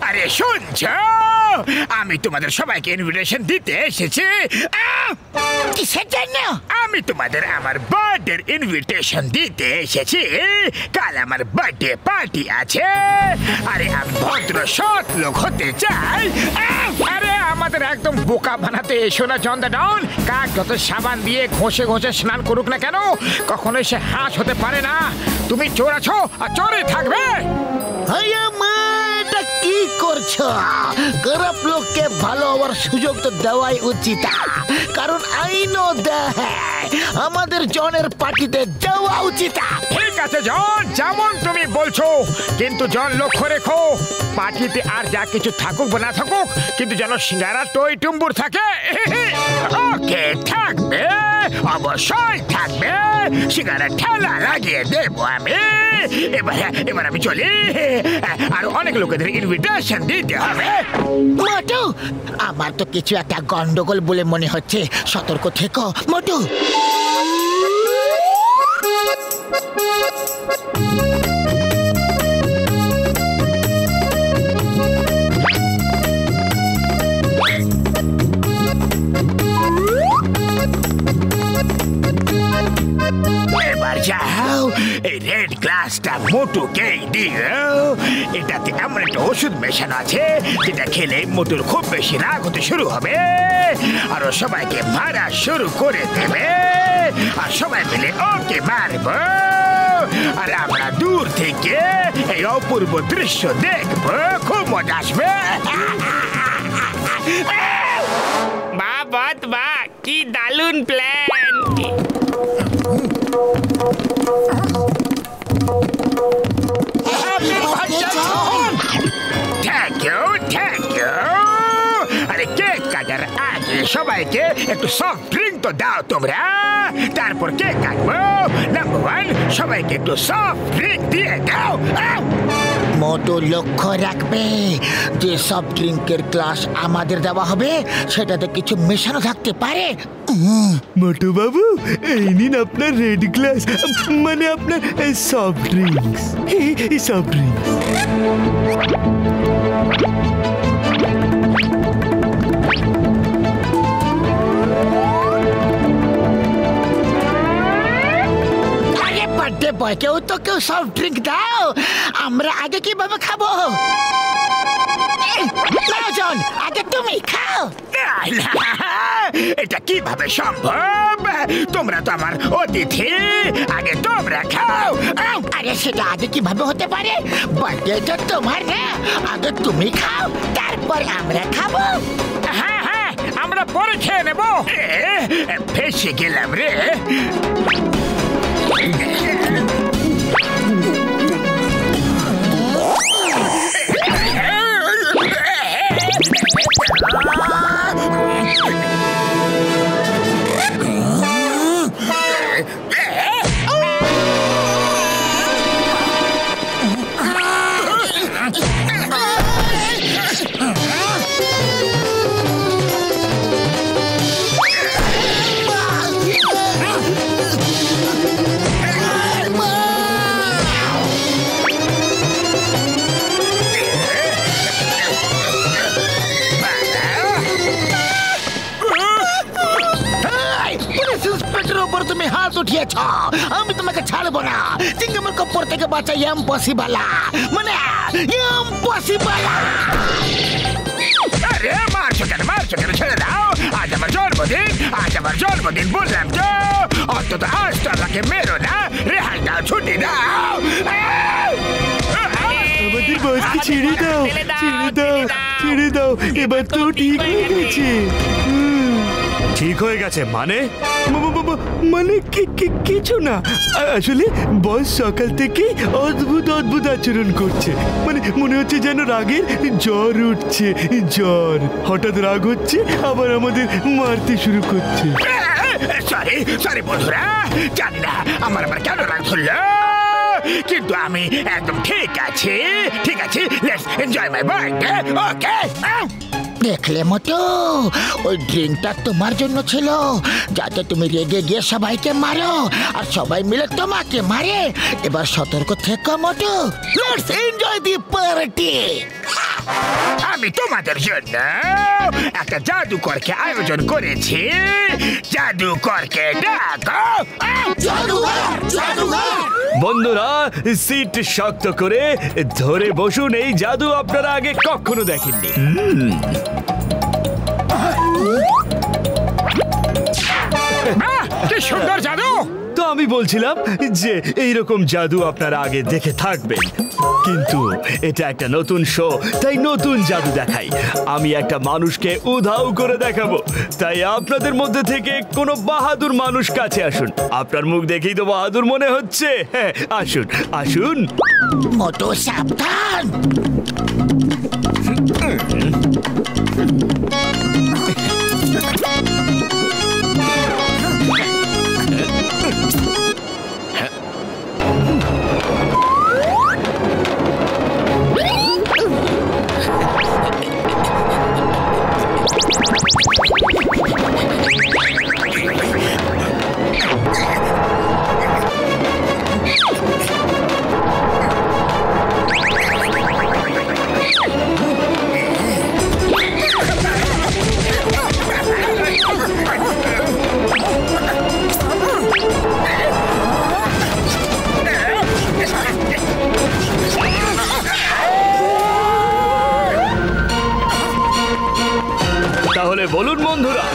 আরে শুনছো, আমি তোমাদের সবাইকে ইনভিটেশন দিতে এসেছি। কিসের জন্য? আমি তোমাদের আমার বার্থডে ইনভিটেশন দিতে এসেছি। কাল আমার বার্থডে পার্টি আছে। আরে আমি ভদ্র সৎ লোক হতে চাই। আরে আমাদের একদম বোকা বানাতে এসো না জন্দা ডাউন। কাক যত সাবান দিয়ে ঘষে ঘষে স্নান করুক না কেন, কখনোই সে হাঁস হতে পারে না। তুমি চোর আছো আর চোরই থাকবে। কি করছো? খারাপ লোককে ভালো হওয়ার সুযোগ তো দেওয়াই উচিত, কারণ আইনও দেয় আমাদের জনের পার্টিতে যাওয়া উচিত। ঠিক আছে জন, যেমন তুমি বলছো, কিন্তু জন লক্ষ্য রেখো, পার্টিতে আর যা কিছু থাকুক বা না থাকুক, কিন্তু যেন সিঙ্গারা টই টুম্বুর থাকে। ওকে, থাকবে, অবশ্যই থাকবে। সিঙ্গারা ঠেলা লাগিয়ে দেবো আমি। এবার আমি চলি, আর অনেক লোকেদের ইনভিটেশন দিতে হবে। মোটু, আমার তো কিছু একটা গন্ডগোল বলে মনে হচ্ছে, সতর্ক থেকো মোটু। এবার যাও, এই রেড গ্লাসটা মোটুকেই দিও। এটাতে এমন একটা ওষুধ মেশানো আছে যেটা খেলে মোটুর খুব বেশি রাগ হতে শুরু হবে, আর ও সবাইকে মারা শুরু করে দেবে, আর সবাই মিলে ওকে মারব, আর আমরা দূর থেকে এই অপূর্ব দৃশ্য দেখবো। খুব মজা আসবে। বাহ, কি দারুণ প্ল্যান। Thank you. আরে কেক কাটার আগে সবাইকে একটু সফট ড্রিঙ্ক তো দাও তোমরা, তারপর কেক কাটবো। নাম্বার 1, সবাইকে একটু সফট ড্রিঙ্ক দিয়ে দাও। মোটু লক্ষ্য রাখবে যে সফট ড্রিঙ্কের গ্লাস আমাদের দেওয়া হবে, সেটাতে কিছু মেশানো থাকতে পারে। মোটু বাবু, এই নিন আপনার রেড গ্লাস, মানে আপনার soft drinks. Soft drinks. Birthday বয়কেও তো কেউ সফট ড্রিঙ্ক দাও, আমরা আগে কিভাবে খাবো? জন, আগে তুমি খাও। এটা কিভাবে সম্ভব? তোমরা তো আমার অতিথি, আগে তোমরা খাও। আরে সেটা আগে কিভাবে হতে পারে? বার্থডেটা তোমার না, আগে তুমি খাও, তারপর আমরা খাবো। হ্যাঁ, আমরা পরে খেয়ে নেবো। ফেসে গেলাম রে। তুমি হাত উঠিয়েছ, আমি তোমাকে ছাড়বো না। চিংগামের কপ্পর থেকে বাঁচা ইম্পসিবল, মানে ইম্পসিবল। আরে মারছো কেন, ছেড়ে দাও। আজ আমার জন্মদিন, বললাম তো। অন্তত আজ তো আমাকে মেরো না, রেহাই দাও, ছুটি দাও। আমাদের বসকে ছেড়ে দাও। এবার তো ঠিক হয়ে গেছে। ঠিক হয়ে গেছে মানে? মানে কিছু না, আসলে বস সকাল থেকে অদ্ভুত আচরণ করছে। মানে মনে হচ্ছে যেন রাগের জ্বর উঠছে। হঠাৎ রাগ হচ্ছে, আবার আমাদের মারতে শুরু করছে। সরি বন্ধুরা, জানি না আমার আবার কেন রাগ ধরলো, কিন্তু আমি একদম ঠিক আছি। Let's enjoy my birthday. Okay. দেখলে মতো ওই ড্রিঙ্কটা তোমার জন্য ছিল, যাতে তুমি রেগে গিয়ে সবাইকে মারো আর সবাই মিলে তোমাকে মারে। এবার সতর্ক থেকো মতো। Let's enjoy the party. আমি তোমাদের জন্য একটা জাদুকরকে আয়োজন করেছি। জাদুকরকে ডাকো। বন্ধুরা, সিট শক্ত করে ধরে বসুন। এই জাদু আপনারা আগে কখনো দেখেননি। কি সুন্দর জাদু! তো আমি বলছিলাম যে এইরকম জাদু আপনারা আগে দেখে থাকবেন, কিন্তু এটা একটা নতুন শো, তাই নতুন জাদু দেখাই। আমি একটা মানুষকে উধাও করে দেখাবো, তাই আপনাদের মধ্যে থেকে কোনো বাহাদুর মানুষ কাছে আসুন। আপনার মুখ দেখেই তো বাহাদুর মনে হচ্ছে। হ্যাঁ, আসুন আসুন। মোটো সাবধান। তাহলে বলুন বন্ধুরা,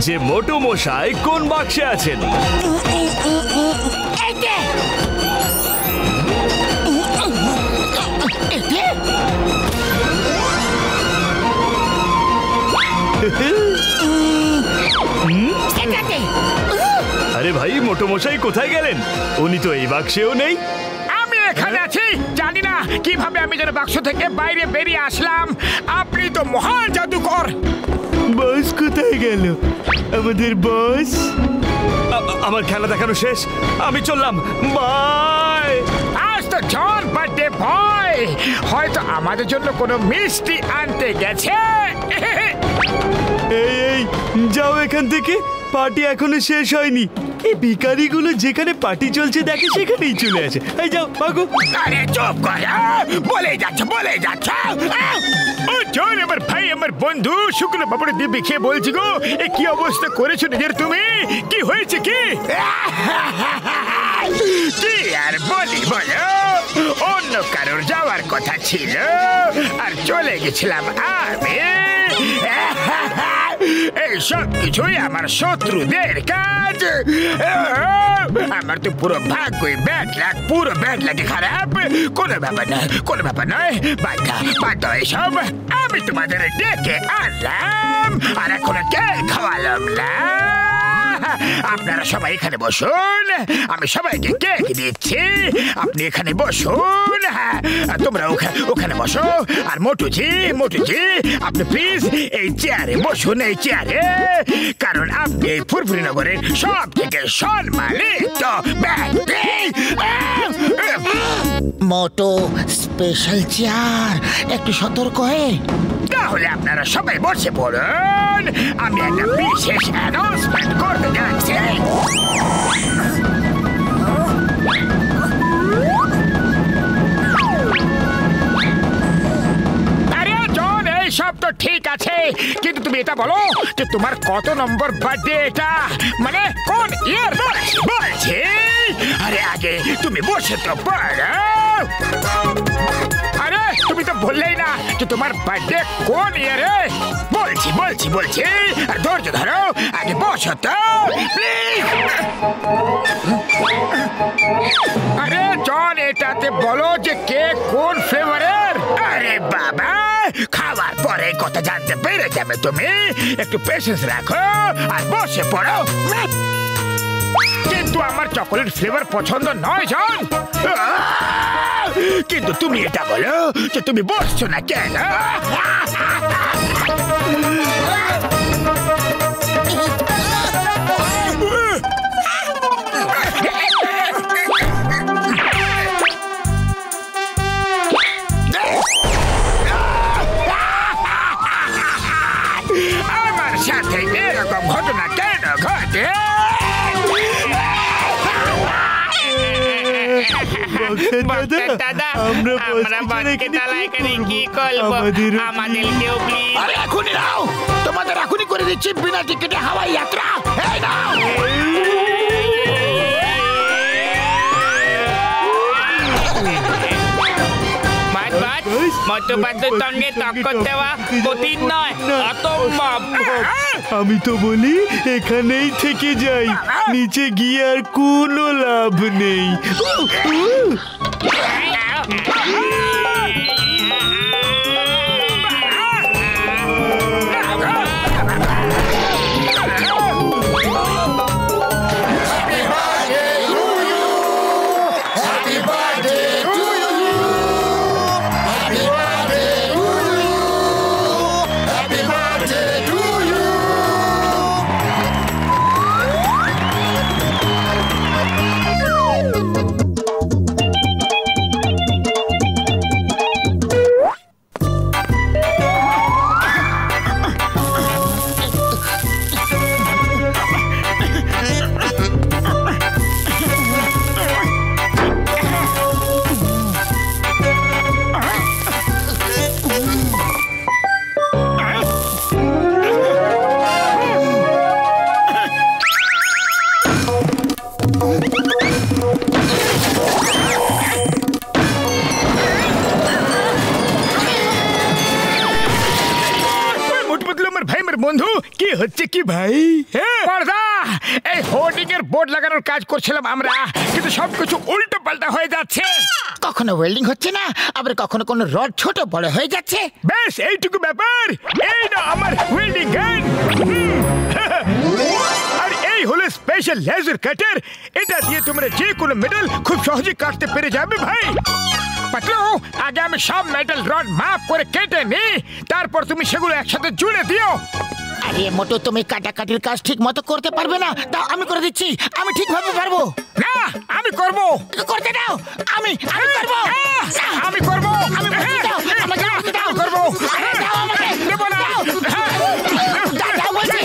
যে মোটু মশাই কোন বাক্সে আছেন? আরে ভাই, মোটু মশাই কোথায় গেলেন? উনি তো এই বাক্সেও নেই। আমি এখানে আছি। জানি না কিভাবে আমি যেন বাক্স থেকে বাইরে বেরিয়ে আসলাম। আপনি তো মহান জাদুকর। বস কোথায় গেল? আমাদের বস। আমার খেলা দেখানো শেষ, আমি চললাম। বাই। আজ তো জন বার্থডে বয়, হয়তো আমাদের জন্য কোনো মিষ্টি আনতে গেছে। এই যাও এখান থেকে, পার্টি এখনো শেষ হয়নি। এই ভিখারিগুলো যেখানে পার্টি চলছে দেখে সেখানেই চলে আসে। এই যাও ভাগো। আরে চুপ কর, বলে যাচ্ছে। ও জন, আমার ভাই, আমার বন্ধু, শুকনো পাপড়ে দিব্যি খেয়ে বলছি গো, এ কি অবস্থা করেছো নিজের তুমি? কি হয়েছে কি? কি আর বলি বলো, অন্য কারোর যাওয়ার কথা ছিল আর চলে গেছিলাম আমি। এই সব কিছুই আমার শত্রুদের কাজ। আমার তো পুরো ভাগ্যই ব্যাড লাগ, পুরো ব্যাড লাগে খারাপ। কোনো ব্যাপার নয়। বাদ দাও এসব। আমি তোমাদের ডেকে আনলাম আর এখন কে খাওয়ালাম না। আপনারা সবাই এখানে বসুন, আমি সবাইকে কেক দিচ্ছি। আপনি এখানে বসুন, হ্যাঁ তোমরা ওখানে বসো। আর মোটুজি, আপনি প্লিজ এই চেয়ারে বসুন, এই চেয়ারে, কারণ আপনি এই ফুরফুরি নগরের সব থেকে সম্মানিত ব্যক্তি। মোটো স্পেশাল চেয়ার, একটু সতর্ক হয়ে। তাহলে আপনারা সবাই বসে পড়ুন, আমি একটা বিশেষ অ্যানাউন্সমেন্ট করতে যাচ্ছি। আরে জন, এই সব তো ঠিক আছে, কিন্তু তুমি এটা বলো যে তোমার কত নম্বর বার্থডে এটা, মানে কোন ইয়ার বলছি। আরে আগে তুমি বসে তো পড়ো। আরে তুমি তো বললেই না যে তোমার বার্থডে কোন ইয়ারে। বলছি, আর ধৈর্য ধরো, আগে বসো তো প্লিজ। আরে জন, এটাতে বলো যে কেক কোন ফ্লেভারের। আরে বাবা, খাওয়ার পরে কথা জানতে পেরে যাবে তুমি। একটু পেশেন্স রাখো আর বসে পড়ো। কিন্তু আমার চকোলেট ফ্লেভার পছন্দ নয় জন। কিন্তু তুমি এটা বলো যে তুমি বসছো না কেন? বক্সের দাদা আমরা বসকে তালায় করে কি করব আমাদেরকেও প্লিজ। আরে এখনই নাও, তোমাদের এখনই করে দিচ্ছি বিনা টিকিটে হাওয়াই যাত্রা। এই নাও। মটুপাতুর সঙ্গে টক্কর দেওয়া কঠিন নয়, অসম্ভব। আমি তো বলি এখানেই থেকে যাই, নিচে গিয়ে আর কোনো লাভ নেই। বন্ধু কি হচ্ছে কি ভাই? এই হোর্ডিং এর বোর্ড লাগানোর কাজ করছিলাম আমরা, কিন্তু সবকিছু উল্টো পাল্টা হয়ে যাচ্ছে। কখনো ওয়েল্ডিং হচ্ছে না, আবার কখনো কোনো রড ছোট বড় হয়ে যাচ্ছে। বেশ এইটুকু ব্যাপার। এই না আমার ওয়েল্ডিং গান, আর এই হলো স্পেশাল লেজার কাটার। এটা দিয়ে তোমরা যে কোনো মেটাল খুব সহজে কাটতে পেরে যাবে ভাই। পাতলু, আগে আমি সব মেটাল রড মাপ করে কেটে নিই, তারপর তুমি সেগুলো একসাথে জুড়ে দিও। আরে মোটো, তুমি কাটাকাটির কাজ ঠিক মতো করতে পারবে না, তা আমি করে দিচ্ছি। আমি ঠিকভাবে পারবো না, আমি করবো। করতে দাও, আমি করবো। আমি করবো, আমি করবো। দেব না, দাও বলছি।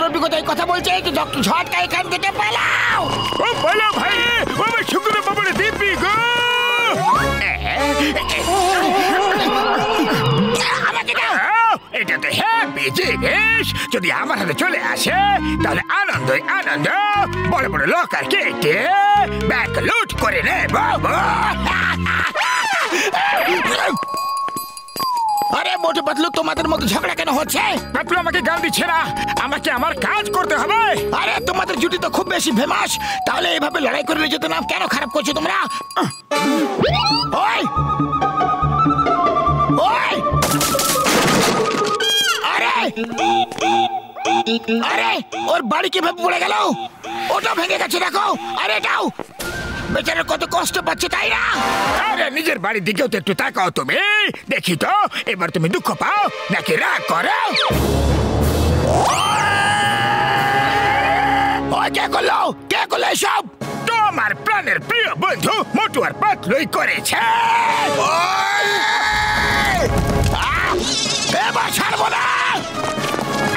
অভিজ্ঞতায় কথা বলছে, ঝটকা এখান থেকে পালাও। ও বলো ভাই, ও শুক্র বাবুর দিব্যি গো। আমাকে দাও। এটা তো হ্যাপি জিনিস, যদি আমার হাতে চলে আসে তাহলে আনন্দই আনন্দ। বড় বড় লোক আর কেটে ব্যাগ লুট করে নে বাবা। আরে মোটু পাতলু, তোমাদের মধ্যে ঝগড়া কেন হচ্ছে? পাতলু আমাকে গান দিচ্ছে না, আমাকে আমার কাজ করতে হবে। আরে তোমাদের জুটি তো খুব বেশি ফেমাস, তাহলে এভাবে লড়াই করে যেতে না। কেন খারাপ করছো তোমরা? ওই ওই, আরে আরে ওর বাড়ি কিভাবে পড়ে গেল? ওটা ভেঙে গেছে দেখো। আরে এটাও, বেচারা কত কষ্ট পাচ্ছে, তাই না? আরে নিজের বাড়ির দিকেও তো একটু তাকাও তুমি, দেখি তো এবার তুমি দুঃখ পাও নাকি রাগ করো? কে করলো? কে করলো এসব? তোমার প্রাণের প্রিয় বন্ধু মোটু আর পাতলুই করেছে। এবার ছাড়বো না।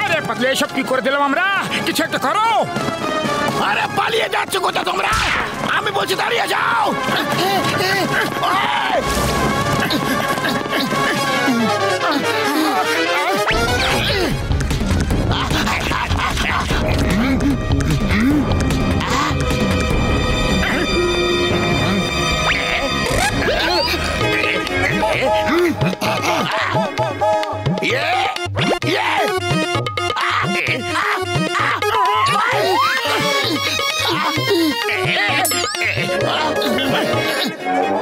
আরে পাতলু, এসব কি করে দিলাম আমরা? কিছু একটা করো। আরে পালিয়ে যাচ্ছ কোথায় তোমরা? আমি বলছি দাঁড়িয়ে যাও।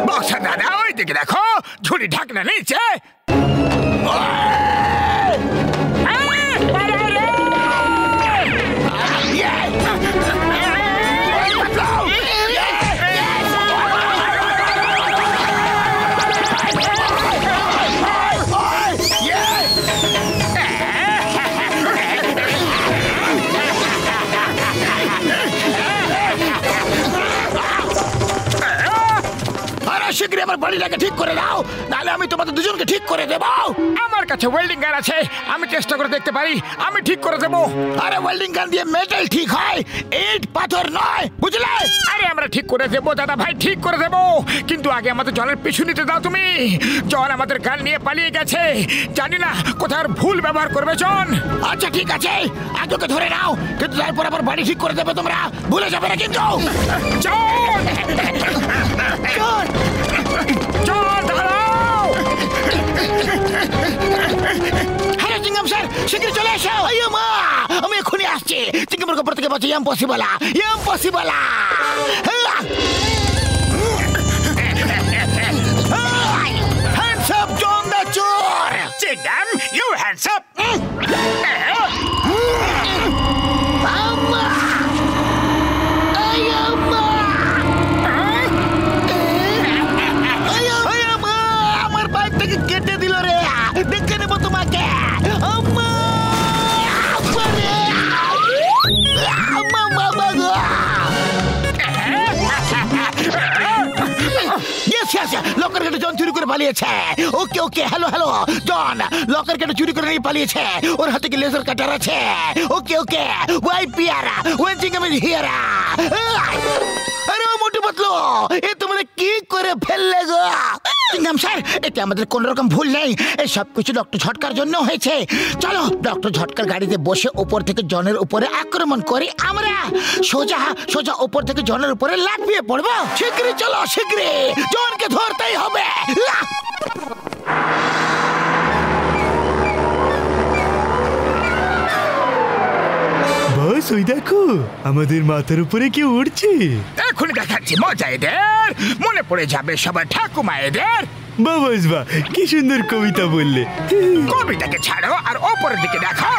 বক্সা দাদা, ওই দিকে দেখো, ঝুড়ি ঢাকনা নিচে। তাড়াতাড়ি আমার বাড়িটাকে ঠিক করে দাও, নাহলে আমি তোমাদের দুজনকে ঠিক করে দেবো। আমার কাছে ওয়েল্ডিং গান আছে, আমি চেষ্টা করে দেখতে পারি, আমি ঠিক করে দেবো। আরে ওয়েল্ডিং গান দিয়ে মেটাল ঠিক হয়, ইট পাথর নয়, বুঝলে? আরে আমরা ঠিক করে দেবো দাদা ভাই, ঠিক করে দেবো, কিন্তু আগে আমাদের জনের পিছু নিতে দাও তুমি। জন আমাদের গান নিয়ে পালিয়ে গেছে, জানি না কোথায় ভুল ব্যবহার করবে জন। আচ্ছা ঠিক আছে, আগে ওকে ধরে নাও, কিন্তু তারপর আবার বাড়ি ঠিক করে দেবে তোমরা, ভুলে যাবে না কিন্তু। জন জন জন দাঁড়াও। হ্যালো চিংগাম স্যার, শিগগিরই চলে এসো। আইয়ো মা, আমি এখনই আসছি। চিংগামের কবর থেকে বাঁচা ইম্পসিবল, ইম্পসিবল। হ্যান্ডস আপ জন দা চোর। চিংগাম, ইউ হ্যান্ডস আপ। আম্মা, আইয়ো মা, আইয়ো মা, আমার বাইক থেকে কেটে দিল রে, দেখে নেবো তোমাকে। আম্মা, আম্মা রে, আম্মা, বাবা গো। লকার কেটে জন চুরি করে পালিয়েছে। ওকে ওকে, হ্যালো হ্যালো জন, লকার কেটে চুরি করে নিয়ে পালিয়েছে, ওর হাতে কি লেজার কাটার আছে? ওকে ওকে, ওয়াই পিয়ারা ওয়েন চিংগাম ইজ হিয়ার। আরে ও মোটু পাতলু, এ তোমরা কি করে ফেললে গো? চিংগাম স্যার, এতে আমাদের কোন রকম ভুল নেই, এই সব কিছু ডক্টর ঝটকার জন্য হয়েছে। চলো ডক্টর ঝটকার গাড়িতে বসে উপর থেকে জনের উপরে আক্রমণ করি আমরা, সোজা সোজা উপর থেকে জনের উপরে লাফিয়ে পড়বো। শীঘ্রই চলো, শীঘ্রই, জনকে ধরতেই হবে। বস ওই দেখো, আমাদের মাথার উপরে কি উড়ছে। এখনই দেখাচ্ছি মজা এদের, মনে পড়ে যাবে সবার ঠাকুমা এদের। বাবাস বা, কি সুন্দর কবিতা বললে। কবিতাকে ছাড়ো আর ওপরের দিকে দেখো।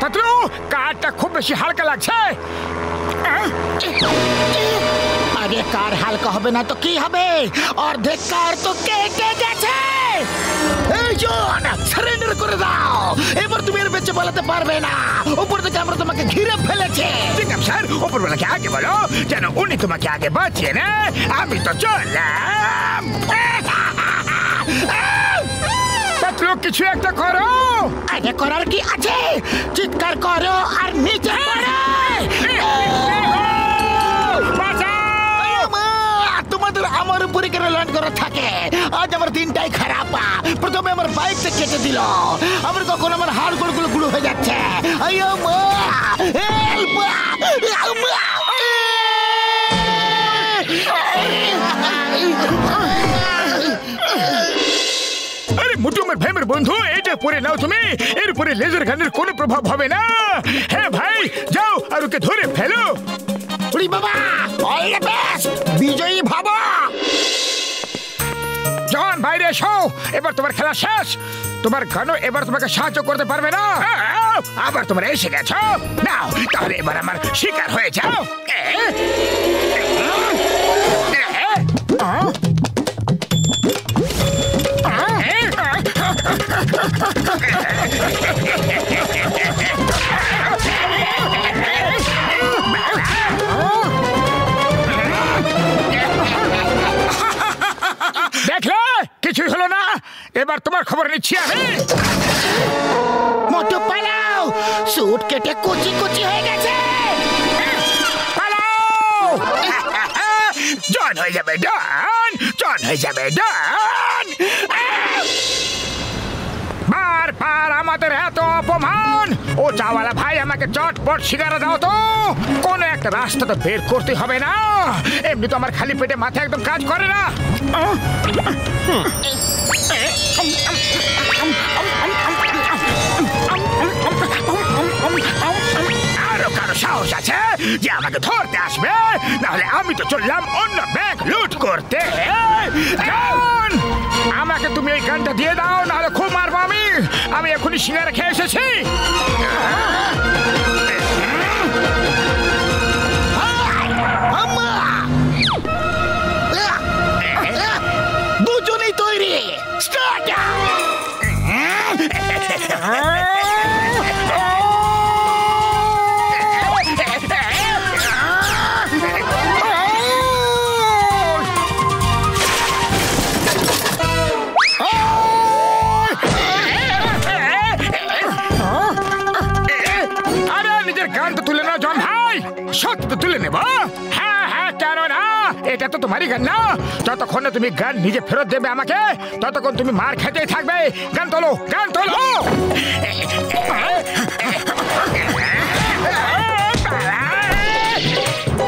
পাতলু, কারটা খুব বেশি হালকা লাগছে। আরে কার হালকা হবে না তো কি হবে, অর্ধেক কার তো কেটে গেছে। এই জন, সারেন্ডার করে দাও, এবার তুমি এর বেঁচে পালাতে পারবে না, উপর থেকে আমরা তোমাকে ঘিরে ফেলেছে। চিংগাম স্যার, উপরওয়ালাকে আগে বলো যেন উনি তোমাকে আগে বাঁচিয়ে নেয়, আমি তো চললাম। পাতলু, কিছু একটা করো। আরে করার কি আছে, চিৎকার করো আর নিচে পড়ো। তোমাদের আমার উপরে কেন ল্যান্ড করা থাকে? আজ আমার দিনটাই খারাপ। প্রথমে আমার বাইকটা কেটে দিল, আবার কখন আমার হাড় গোড়গুলো গুঁড়ো হয়ে যাচ্ছে। আইয়ো মা, হেল্প! আরে মুটুমের ভাইমের বন্ধু, এটা পরে নাও তুমি, এর উপরে লেজার গানের কোনো প্রভাব হবে না। হ্যাঁ ভাই, যাও আর ওকে ধরে ফেলো। উড়ি বাবা, অল দ্য বেস্ট, বিজয়ী ভাবা। জন বাইরে এসো, এবার তোমার খেলা শেষ, তোমার গানও এবার তোমাকে সাহায্য করতে পারবে না। আবার তোমরা এসে গেছো, নাও তাহলে এবার আমার শিকার হয়ে যাও। দেখলে কিছুই হলো না, এবার তোমার খবর নিচ্ছি আমি। মোটু পালাও, স্যুট কেটে কুচি কুচি হয়ে গেছে। পালাও। জন হয়ে যাবে ডন, জন হয়ে যাবে ডন। বারবার আমাদের এত অপমান, ও চাওয়ালা ভাই আমাকে চটপট শিকারা দাও তো, কোন একটা রাস্তা তো বের করতে হবে না, এমনি তো আমার খালি পেটে মাথা একদম কাজ করে না। আরো কারো সাহস আছে যে আমাকে ধরতে আসবে, নাহলে আমি তো চললাম অন্য ব্যাংক লুট করতে। আমাকে তুমি এই গানটা দিয়ে দাও, নাহলে খুব মারবো আমি। আমি এখনই সিঙ্গারা খেয়ে এসেছি। দুজনেই তৈরি, স্টার্ট। রক্ত তুলে নেব। হ্যাঁ হ্যাঁ, কেন না, এটা তো তোমারই গান না। যতক্ষণ না তুমি গান নিজে ফেরত দেবে আমাকে, ততক্ষণ তুমি মার খেতেই থাকবে। গান তোলো, গান তোলো।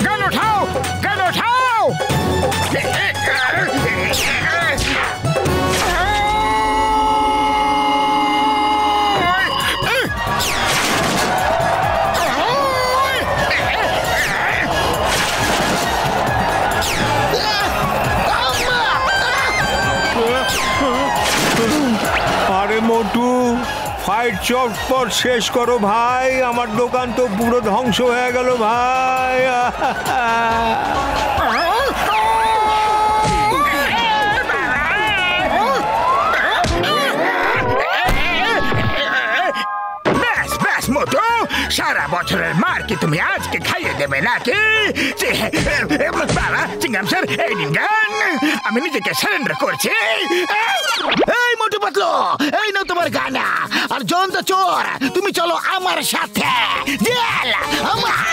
গান ওঠাও, গান ওঠাও। আরে মোটু, ফাইট চটপট শেষ করো ভাই, আমার দোকান তো পুরো ধ্বংস হয়ে গেল ভাই। ব্যাস ব্যাস মোটু, সারা বছরের মার কি তুমি আজকে খাইয়ে দেবে নাকি? বাবা চিংগাম স্যার, এই নিন গান, আমি নিজেকে সারেন্ডার করছি। এই মোটু পাতলু, এই নাও তোমার গানা। আর জয়ন্ত চোর, তুমি চলো আমার সাথে জেল। আমার